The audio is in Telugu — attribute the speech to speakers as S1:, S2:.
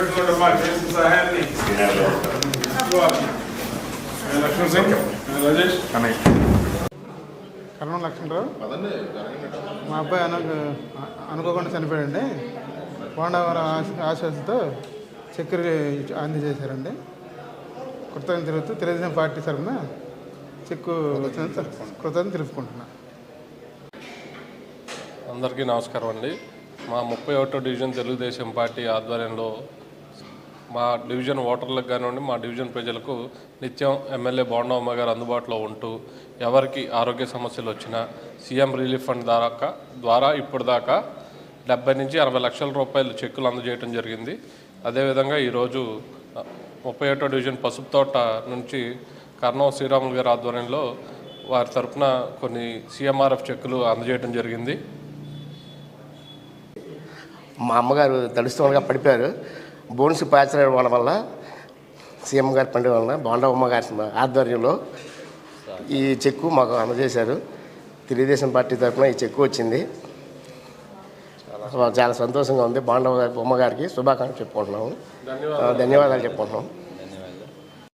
S1: పెట్టుకోండమ్మా చేసిన సహాయాన్ని. లక్ష్మణ్ సింగ్, రాజేష్
S2: కర్ణం లక్ష్మణరావు. మా అబ్బాయి అనుకోకుండా చనిపోయాడండి. పోండవరం ఆశతో చక్కెర అందజేశారండి. కృతజ్ఞతలు తెలుపుతూ తెలుగుదేశం పార్టీ తరఫున చెక్కు వచ్చిన కృతజ్ఞతలు తెలుపుకుంటున్నా.
S3: అందరికీ నమస్కారం అండి. మా 31వ డివిజన్ తెలుగుదేశం పార్టీ ఆధ్వర్యంలో మా డివిజన్ ఓటర్లకు కానివ్వండి, మా డివిజన్ ప్రజలకు నిత్యం ఎమ్మెల్యే బోండమ్మ గారు అందుబాటులో ఉంటూ ఎవరికి ఆరోగ్య సమస్యలు వచ్చినా సీఎం రిలీఫ్ ఫండ్ ద్వారా ఇప్పుడు దాకా 70 నుంచి 80 లక్షల రూపాయలు చెక్కులు అందజేయడం జరిగింది. అదేవిధంగా ఈరోజు 31వ డివిజన్ పసుపు తోట నుంచి కర్ణం శ్రీరాములు గారి ఆధ్వర్యంలో వారి తరఫున కొన్ని సీఎంఆర్ఎఫ్ చెక్కులు అందజేయడం జరిగింది.
S4: మా అమ్మగారు తడుస్తుండగా పడిపోయారు. బోన్స్ ప్యాచర్ అవ్వడం వల్ల సీఎం గారి పండుగ వలన బోండమ్మ గారి ఆధ్వర్యంలో ఈ చెక్కు మాకు అందజేశారు. తెలుగుదేశం పార్టీ తరఫున ఈ చెక్కు వచ్చింది. చాలా సంతోషంగా ఉంది. బోండమ్మ గారికి శుభాకాంక్షలు చెప్పుకుంటున్నాము. ధన్యవాదాలు చెప్పుకుంటున్నాం.